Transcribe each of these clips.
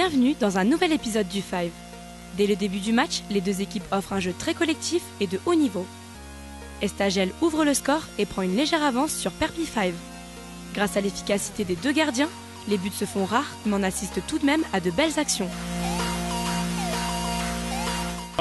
Bienvenue dans un nouvel épisode du Five. Dès le début du match, les deux équipes offrent un jeu très collectif et de haut niveau. Estagel ouvre le score et prend une légère avance sur Perpy 5. Grâce à l'efficacité des deux gardiens, les buts se font rares mais on assiste tout de même à de belles actions.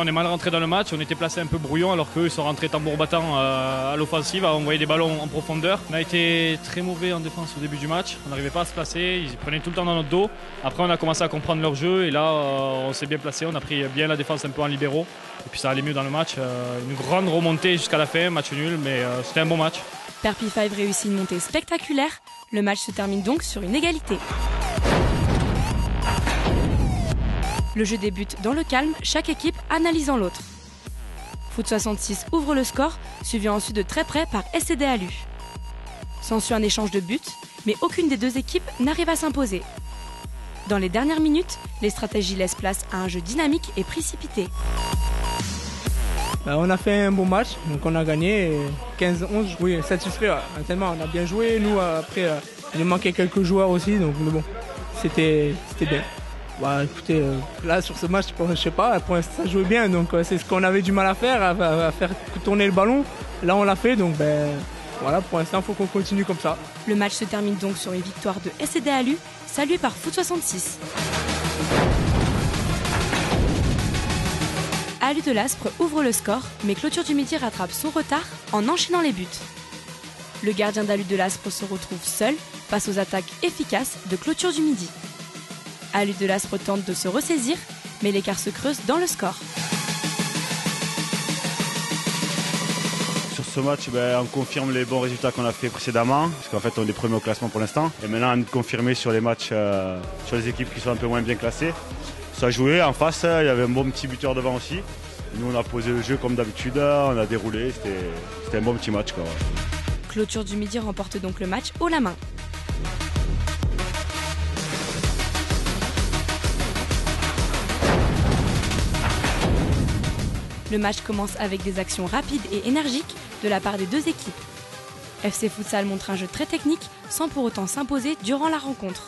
On est mal rentré dans le match, on était placé un peu brouillon alors qu'eux sont rentrés tambour battant à l'offensive, à envoyer des ballons en profondeur. On a été très mauvais en défense au début du match, on n'arrivait pas à se placer, ils prenaient tout le temps dans notre dos. Après on a commencé à comprendre leur jeu et là on s'est bien placé, on a pris bien la défense un peu en libéraux. Et puis ça allait mieux dans le match, une grande remontée jusqu'à la fin, match nul mais c'était un bon match. Perpy 5 réussit une montée spectaculaire, le match se termine donc sur une égalité. Le jeu débute dans le calme, chaque équipe analysant l'autre. Foot 66 ouvre le score, suivi ensuite de très près par SCD Alu. S'ensuit un échange de buts, mais aucune des deux équipes n'arrive à s'imposer. Dans les dernières minutes, les stratégies laissent place à un jeu dynamique et précipité. On a fait un bon match, donc on a gagné 15-11, oui, satisfait, tellement on a bien joué. Nous après, il nous manquait quelques joueurs aussi, donc mais bon, c'était bien. Bah écoutez, là sur ce match, je sais pas, pour l'instant ça jouait bien, donc c'est ce qu'on avait du mal à faire, à faire tourner le ballon. Là on l'a fait, donc voilà, pour l'instant il faut qu'on continue comme ça. Le match se termine donc sur une victoire de SCD Alu, saluée par Foot 66. Alu de l'Aspre ouvre le score, mais Clôture du Midi rattrape son retard en enchaînant les buts. Le gardien d'Alu de l'Aspre se retrouve seul face aux attaques efficaces de Clôture du Midi. Alu de l'Aspre tente de se ressaisir, mais l'écart se creuse dans le score. Sur ce match, on confirme les bons résultats qu'on a fait précédemment, parce qu'en fait on est premiers au classement pour l'instant. Et maintenant on est confirmé sur les matchs, sur les équipes qui sont un peu moins bien classées. Ça a joué, en face il y avait un bon petit buteur devant aussi. Nous on a posé le jeu comme d'habitude, on a déroulé, c'était un bon petit match, quoi. Clôture du Midi remporte donc le match haut la main. Le match commence avec des actions rapides et énergiques de la part des deux équipes. FC Futsal montre un jeu très technique sans pour autant s'imposer durant la rencontre.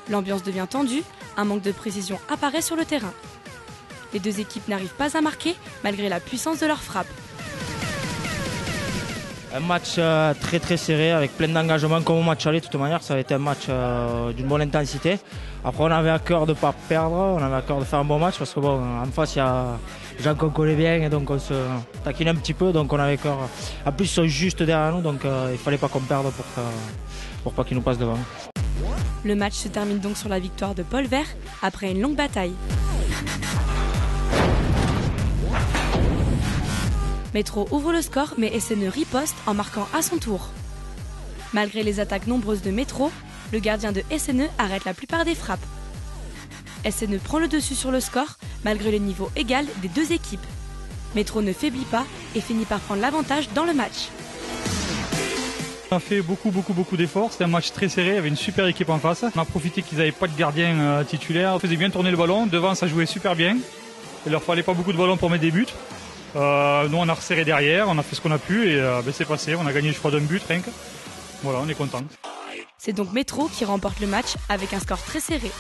L'ambiance devient tendue, un manque de précision apparaît sur le terrain. Les deux équipes n'arrivent pas à marquer malgré la puissance de leur frappe. Un match très serré avec plein d'engagement comme au match aller. De toute manière, ça a été un match d'une bonne intensité. Après, on avait à cœur de ne pas perdre, on avait à cœur de faire un bon match parce que en face, il y a des gens qu'on connaît bien et donc on se taquine un petit peu. Donc on avait cœur. En plus, ils sont juste derrière nous, donc il ne fallait pas qu'on perde pour pas qu'ils nous passent devant. Le match se termine donc sur la victoire de Paul Vert après une longue bataille. Métro ouvre le score mais SNE riposte en marquant à son tour. Malgré les attaques nombreuses de Métro, le gardien de SNE arrête la plupart des frappes. SNE prend le dessus sur le score malgré le niveau égal des deux équipes. Métro ne faiblit pas et finit par prendre l'avantage dans le match. On a fait beaucoup d'efforts, c'était un match très serré, il y avait une super équipe en face. On a profité qu'ils n'avaient pas de gardien titulaire, ils faisaient bien tourner le ballon, devant ça jouait super bien. Il leur fallait pas beaucoup de ballons pour mettre des buts. Nous on a resserré derrière, on a fait ce qu'on a pu et c'est passé, on a gagné je crois d'un but rien que. Voilà, on est content. C'est donc Métro qui remporte le match avec un score très serré.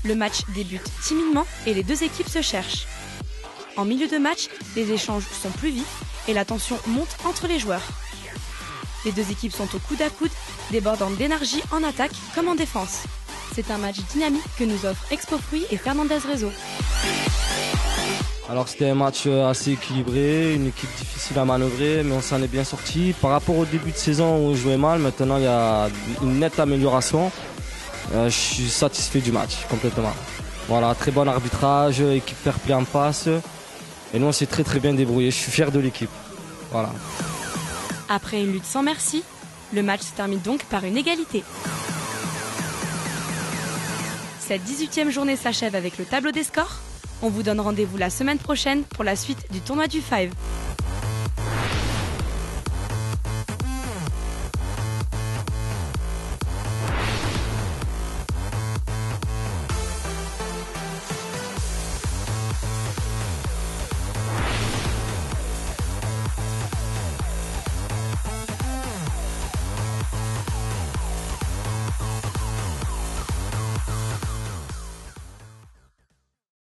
Le match débute timidement et les deux équipes se cherchent. En milieu de match, les échanges sont plus vifs et la tension monte entre les joueurs. Les deux équipes sont au coude à coude, débordant d'énergie en attaque comme en défense. C'est un match dynamique que nous offrent Expo Fruits et Fernandez Réseau. Alors c'était un match assez équilibré, une équipe difficile à manœuvrer, mais on s'en est bien sorti. Par rapport au début de saison où on jouait mal, maintenant il y a une nette amélioration. Je suis satisfait du match, complètement. Voilà, très bon arbitrage, équipe fair play en face. Et nous on s'est très bien débrouillé, je suis fier de l'équipe. Voilà. Après une lutte sans merci, le match se termine donc par une égalité. Cette 18e journée s'achève avec le tableau des scores. On vous donne rendez-vous la semaine prochaine pour la suite du tournoi du Five.